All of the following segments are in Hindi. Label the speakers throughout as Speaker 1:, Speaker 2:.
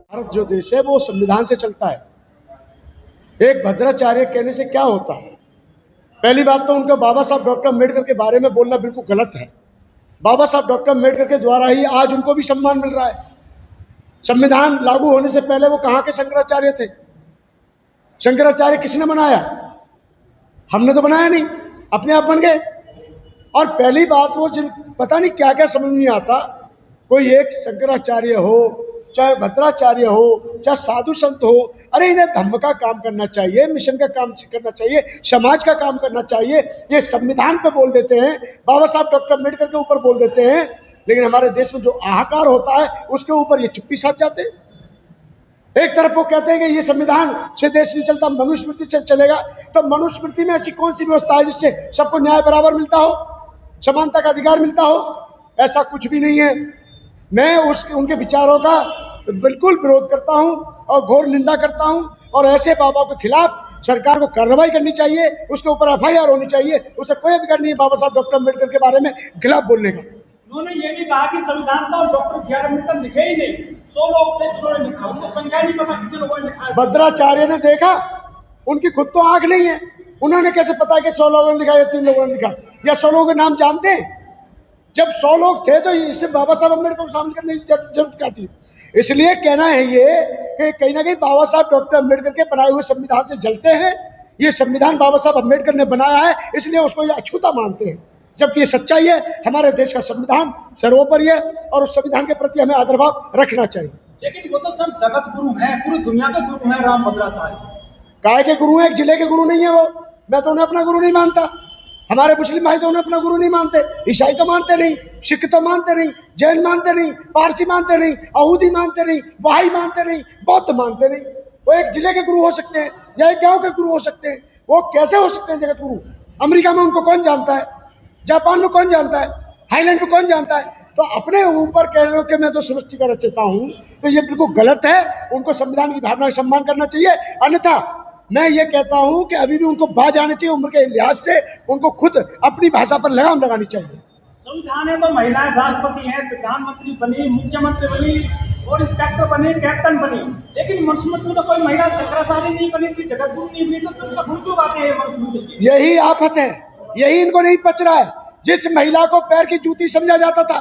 Speaker 1: भारत जो देश है वो संविधान से चलता है। एक भद्राचार्य कहने से क्या होता है? पहली बात तो उनका बाबा साहब डॉक्टर अम्बेडकर के बारे में बोलना बिल्कुल गलत है। बाबा साहब डॉक्टर अम्बेडकर के द्वारा ही आज उनको भी सम्मान मिल रहा है। संविधान लागू होने से पहले वो कहाँ के शंकराचार्य थे? शंकराचार्य किसने बनाया? हमने तो बनाया नहीं, अपने आप बन गए। और पहली बात वो जिन पता नहीं क्या क्या समझ नहीं आता, कोई एक शंकराचार्य हो, चाहे भद्राचार्य हो, चाहे साधु संत हो, अरे इन्हें धर्म का काम करना चाहिए, मिशन का काम करना चाहिए, समाज का काम करना चाहिए। ये संविधान पे बोल देते हैं, बाबा साहब डॉक्टर अम्बेडकर के ऊपर बोल देते हैं, लेकिन हमारे देश में जो हाहाकार होता है उसके ऊपर ये चुप्पी साध जाते हैं। एक तरफ वो कहते हैं कि ये संविधान से देश नहीं चलता, मनुस्मृति से चलेगा। तो मनुस्मृति में ऐसी कौन सी व्यवस्था है जिससे सबको न्याय बराबर मिलता हो, समानता का अधिकार मिलता हो? ऐसा कुछ भी नहीं है। मैं उनके विचारों का बिल्कुल विरोध करता हूं और घोर निंदा करता हूं, और ऐसे बाबा के खिलाफ सरकार को कार्रवाई करनी चाहिए, उसके ऊपर FIR होनी चाहिए। उसे कोई अधिकार नहीं है बाबा साहब डॉक्टर अम्बेडकर के बारे में खिलाफ बोलने का।
Speaker 2: उन्होंने ये भी कहा कि संविधान तो डॉक्टर BR अम्बेडकर लिखे ही नहीं, 100 लोग थे जिन्होंने लिखा, उनको संख्या नहीं पता कितने लोगों ने लिखा।
Speaker 1: भद्राचार्य ने देखा, उनकी खुद तो आंख नहीं है, उन्होंने कैसे पता कि 100 लोगों ने लिखा या 3 लोगों ने लिखा, या 100 लोगों के नाम जानते हैं? जब 100 लोग थे तो इससे बाबा साहब अम्बेडकर को शामिल करने की जरूरत क्या थी? इसलिए कहना है ये कि कहीं ना कहीं बाबा साहब डॉक्टर अम्बेडकर के बनाए हुए संविधान से जलते हैं। ये संविधान बाबा साहब अम्बेडकर ने बनाया है, इसलिए उसको ये अछूता मानते हैं, जबकि ये सच्चाई है। हमारे देश का संविधान सर्वोपरि है और उस संविधान के प्रति हमें आदरभाव रखना चाहिए।
Speaker 2: लेकिन वो तो सर जगत गुरु हैं, पूरी दुनिया के गुरु हैं राम भद्राचार्य।
Speaker 1: काय के गुरु हैं? एक जिले के गुरु नहीं है वो। मैं तो उन्हें अपना गुरु नहीं मानता। हमारे मुस्लिम भाई तो उन्हें अपना गुरु नहीं मानते, ईसाई तो मानते नहीं, सिख तो मानते नहीं, जैन मानते नहीं, पारसी मानते नहीं, यहूदी मानते नहीं, बहाई मानते नहीं, बौद्ध मानते नहीं। वो एक जिले के गुरु हो सकते हैं या एक गांव के गुरु हो सकते हैं। वो कैसे हो सकते हैं जगत गुरु? अमेरिका में उनको कौन जानता है? जापान में कौन जानता है? थाईलैंड में कौन जानता है? तो अपने ऊपर कह रहे हो कि मैं तो सृष्टि का रचयिता हूँ, तो ये बिल्कुल गलत है। उनको संविधान की भावना का सम्मान करना चाहिए। अन्यथा मैं ये कहता हूं कि अभी भी उनको बाज आना चाहिए। उम्र के लिहाज से उनको खुद अपनी भाषा पर लगाम लगानी चाहिए।
Speaker 2: संविधान है तो महिलाएं राष्ट्रपति हैं, प्रधानमंत्री बनी, मुख्यमंत्री बनी और इंस्पेक्टर बनी, कैप्टन बनी, लेकिन मनुस्मृति में तो कोई महिला शंकराचार्य नहीं बनी थी, जगत गुरु नहीं बनी, तो उसका गुण क्यों गाते हैं मनुस्मृति?
Speaker 1: यही आफत है, यही इनको नहीं पच रहा है। जिस महिला को पैर की जूती समझा जाता था,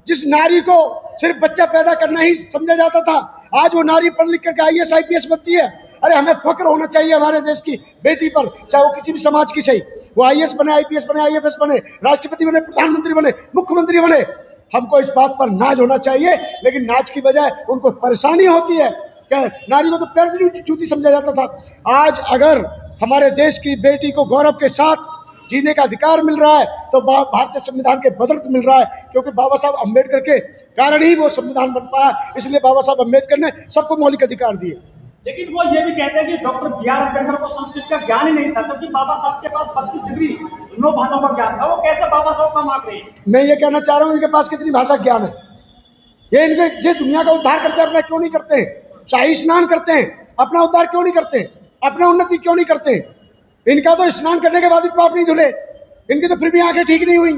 Speaker 1: जिस नारी को सिर्फ बच्चा पैदा करना ही समझा जाता था, आज वो नारी पढ़ लिख करके IAS IPS बनती है। अरे हमें फक्र होना चाहिए हमारे देश की बेटी पर, चाहे वो किसी भी समाज की सही, वो IAS बने, IPS बने, IFS बने, राष्ट्रपति बने, प्रधानमंत्री बने, मुख्यमंत्री बने। हमको इस बात पर नाज होना चाहिए, लेकिन नाज की बजाय उनको परेशानी होती है कि नारी को तो पैर की जूती समझा जाता था। आज अगर हमारे देश की बेटी को गौरव के साथ जीने का अधिकार मिल रहा है तो भारतीय संविधान के बदौलत मिल रहा है, क्योंकि बाबा साहब अम्बेडकर के कारण ही वो संविधान बन पाया। इसलिए बाबा साहब अम्बेडकर ने सबको मौलिक अधिकार दिए।
Speaker 2: लेकिन वो ये भी कहते हैं कि डॉक्टर BR अम्बेडकर को संस्कृत का ज्ञान ही नहीं था, जबकि बाबा साहब के पास 32 डिग्री 9 भाषाओं का ज्ञान था। वो कैसे बाबा साहब का मांग रहे हैं?
Speaker 1: मैं ये कहना चाह रहा हूँ, इनके पास कितनी भाषा ज्ञान है? ये दुनिया का उद्धार करते हैं, अपना क्यों नहीं करते हैं? शाही स्नान करते हैं, अपना उद्धार क्यों नहीं करते? अपना उन्नति क्यों नहीं करते? इनका तो स्नान करने के बाद भी पाप नहीं धुले, इनकी तो फिर भी आंखें ठीक नहीं हुई।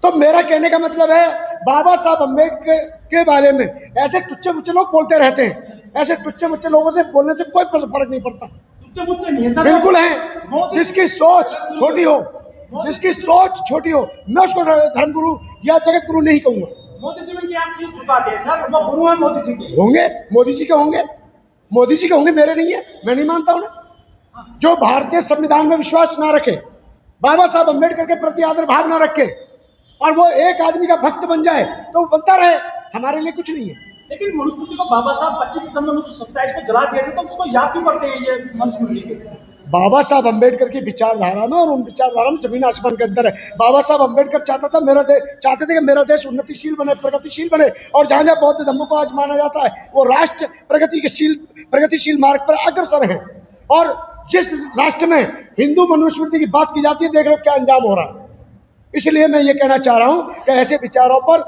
Speaker 1: तो मेरा कहने का मतलब है, बाबा साहब अम्बेडकर के बारे में ऐसे टुच्चे मुच्चे लोग बोलते रहते हैं। ऐसे टुच्चे मुच्चे लोगों से बोलने से कोई फर्क नहीं पड़ता।
Speaker 2: टुच्चे मुच्चे नहीं है सर,
Speaker 1: बिल्कुल है। जिसकी सोच छोटी हो, जिसकी सोच छोटी हो, मैं उसको धर्मगुरु या जगत गुरु नहीं कहूंगा।
Speaker 2: मोदी जी में यहाँ शीश झुकाते हैं सर, वो गुरु है मोदी जी के।
Speaker 1: होंगे, मोदी जी के होंगे, मोदी जी के होंगे, मेरे नहीं है, मैं नहीं मानता उन्हें। जो भारतीय संविधान में विश्वास ना रखे, बाबा साहब अम्बेडकर के प्रति आदर भाव ना रखे, और वो एक आदमी का भक्त बन जाए तो वो बनता रहे, हमारे लिए कुछ नहीं है।
Speaker 2: लेकिन मनुस्मृति को बाबा साहब 25 दिसंबर 1927 को जला दिए थे, तो उसको याद क्यों करते हैं ये मनुस्मृति के?
Speaker 1: बाबा साहब अम्बेडकर की विचारधारा में और उन विचारधारा में जमीन आसमान के अंदर है। बाबा साहब अम्बेडकर चाहते थे कि मेरा देश उन्नतिशील बने, प्रगतिशील बने, और जहाँ जहाँ बौद्ध धर्म को आज माना जाता है वो राष्ट्र प्रगतिशील मार्ग पर अग्रसर है। और जिस राष्ट्र में हिंदू मनुस्मृति की बात की जाती है, देख लो क्या अंजाम हो रहा है। इसलिए मैं ये कहना चाह रहा हूँ कि ऐसे विचारों पर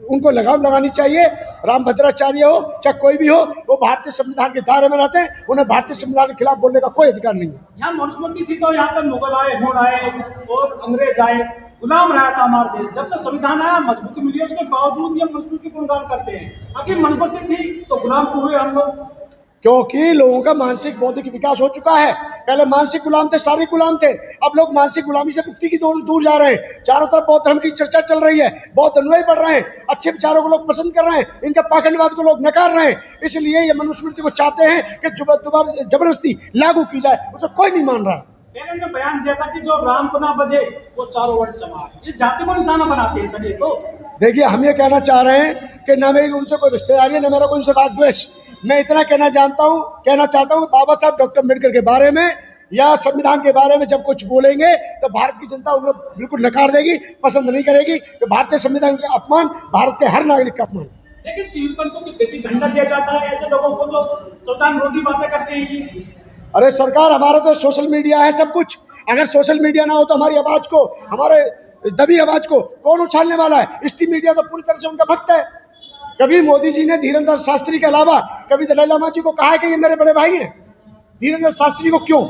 Speaker 1: उनको लगाम लगानी चाहिए। राम भद्राचार्य हो चाहे कोई भी हो, वो भारतीय संविधान के दायरे में रहते हैं, उन्हें भारतीय संविधान के खिलाफ बोलने का कोई अधिकार नहीं है।
Speaker 2: यहाँ मनुस्मृति थी तो यहाँ पे मुगल आए, होड़ आए और अंग्रेज आए, गुलाम रहा था हमारा देश। जब से संविधान आया मजबूती मिली है, उसके बावजूद ये मजबूती की गुणगान करते हैं। अगर मजबूती थी तो गुलाम को हुए हम लोग।
Speaker 1: क्योंकि लोगों का मानसिक बौद्धिक विकास हो चुका है। पहले मानसिक गुलाम थे, सारे गुलाम थे। अब लोग मानसिक गुलामी से मुक्ति की दूर जा रहे हैं। चारों तरफ बौद्ध धर्म की चर्चा चल रही है, बौद्ध अनुयायी बढ़ रहे हैं, अच्छे विचारों को लोग पसंद कर रहे हैं, इनके पाखंडवाद को लोग नकार रहे हैं। इसलिए ये मनुस्मृति को चाहते हैं कि दोबारा जबरदस्ती लागू की जाए, उसे कोई नहीं मान रहा।
Speaker 2: पहले ने बयान दिया था कि जो राम को ना बजे वो चारों वर्ण चमार, इस जाति को निशाना बनाते हैं सर ये तो।
Speaker 1: देखिए, हम ये कहना चाह रहे हैं कि न मेरी उनसे कोई रिश्तेदारी है, न मेरा कोई उनसे राग द्वेष। मैं इतना कहना चाहता हूँ बाबा साहब डॉक्टर अम्बेडकर के बारे में या संविधान के बारे में जब कुछ बोलेंगे तो भारत की जनता उनको बिल्कुल नकार देगी, पसंद नहीं करेगी। कि भारतीय संविधान का अपमान भारत के हर नागरिक का अपमान।
Speaker 2: लेकिन टीवी पर को गति घंटा दिया जाता है ऐसे लोगों को जो संविधान विरोधी बातें करते हैं ये।
Speaker 1: अरे सरकार, हमारा तो सोशल मीडिया है सब कुछ। अगर सोशल मीडिया ना हो तो हमारी आवाज को, हमारे दबी आवाज को कौन उछालने वाला है? स्ट्रीम मीडिया तो पूरी तरह से उनका भक्त है। कभी मोदी जी ने धीरेन्द्र शास्त्री के अलावा कभी दलाई लामा जी को कहा है कि ये मेरे बड़े भाई हैं? धीरेन्द्र शास्त्री को क्यों?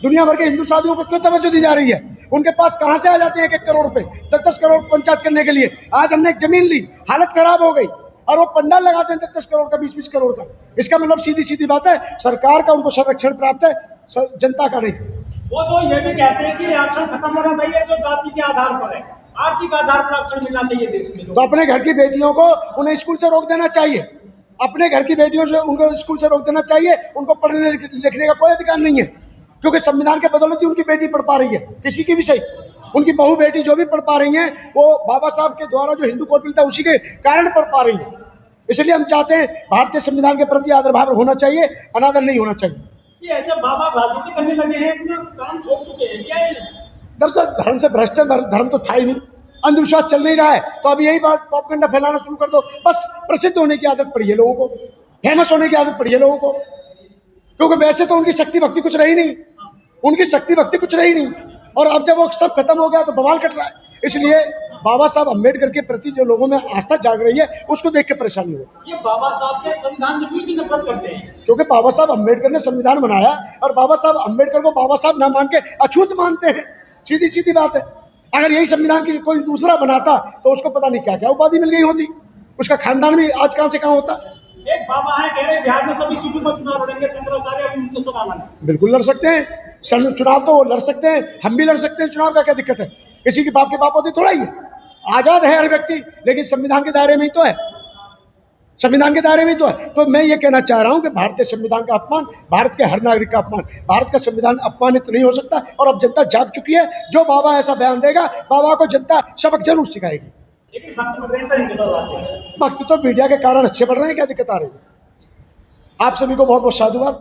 Speaker 1: दुनिया भर के हिंदू साधुओं को क्यों तवज्जो दी जा रही है? उनके पास कहां से आ जाते हैं 1 करोड़ रुपए, 10-10 करोड़ पंचायत करने के लिए? आज हमने एक जमीन ली, हालत खराब हो गई, और वो पंडाल लगाते हैं 10-10 करोड़ का, 20-20 करोड़ का। इसका मतलब सीधी सीधी बात है, सरकार का उनको संरक्षण प्राप्त है, जनता का नहीं।
Speaker 2: वो जो ये भी कहते हैं कि आरक्षण खत्म होना चाहिए जो जाति के आधार पर है, आर्थिक आधार पर आरक्षण मिलना चाहिए देश में।
Speaker 1: तो अपने घर की बेटियों को उन्हें स्कूल से रोक देना चाहिए। अपने घर की बेटियों से उनको स्कूल से रोक देना चाहिए। उनको पढ़ने लिखने का कोई अधिकार नहीं है, क्योंकि संविधान के बदौलत ही उनकी बेटी पढ़ पा रही है, किसी की भी सही। उनकी बहू बेटी जो भी पढ़ पा रही हैं वो बाबा साहब के द्वारा जो हिंदू कोड मिलता है उसी के कारण पढ़ पा रही है। इसलिए हम चाहते हैं भारतीय संविधान के प्रति आदर भाव होना चाहिए, अनादर नहीं होना चाहिए।
Speaker 2: ये ऐसे बाबा राजनीति करने लगे हैं, अपना काम छोड़ चुके हैं क्या?
Speaker 1: दरअसल धर्म से भ्रष्ट है, धर्म तो था ही नहीं, अंधविश्वास चल नहीं रहा है, तो अब यही बात प्रोपेगेंडा फैलाना शुरू कर दो। बस प्रसिद्ध होने की आदत पड़ी है लोगों को, फेमस होने की आदत पड़ी है लोगों को, क्योंकि वैसे तो उनकी शक्ति भक्ति कुछ रही नहीं, उनकी शक्ति भक्ति कुछ रही नहीं। और अब जब वो सब खत्म हो गया तो बवाल कट रहा है। इसलिए बाबा साहब अम्बेडकर के प्रति जो लोगों में आस्था जाग रही है उसको देख के परेशानी हो।
Speaker 2: ये बाबा साहब से, संविधान से क्यों नफरत करते हैं?
Speaker 1: क्योंकि बाबा साहब अम्बेडकर ने संविधान बनाया और बाबा साहब अम्बेडकर को बाबा साहब ना मान के अछूत मानते हैं। सीधी सीधी बात है। अगर यही संविधान की कोई दूसरा बनाता तो उसको पता नहीं क्या क्या उपाधि मिल गई होती, उसका खानदान भी आज कहाँ से कहाँ होता।
Speaker 2: एक बाबा है कह रहे बिहार में सभी सीटों पर चुनाव लड़ेंगे, शंकराचार्य
Speaker 1: बिल्कुल लड़ सकते हैं चुनाव, तो वो लड़ सकते हैं, हम भी लड़ सकते हैं चुनाव का क्या दिक्कत है? किसी की बाप के बाप होती थोड़ा ही है, आजाद है हर व्यक्ति, लेकिन संविधान के दायरे में ही तो है, संविधान के दायरे में ही तो है। तो मैं ये कहना चाह रहा हूं कि भारतीय संविधान का अपमान, भारत के हर नागरिक का अपमान, भारत का संविधान अपमानित नहीं हो सकता। और अब जनता जाग चुकी है, जो बाबा ऐसा बयान देगा बाबा को जनता सबक जरूर सिखाएगी।
Speaker 2: लेकिन भक्त
Speaker 1: भक्त तो मीडिया के कारण अच्छे बढ़ रहे हैं, क्या दिक्कत आ रही है? आप सभी को बहुत बहुत साधुवाद।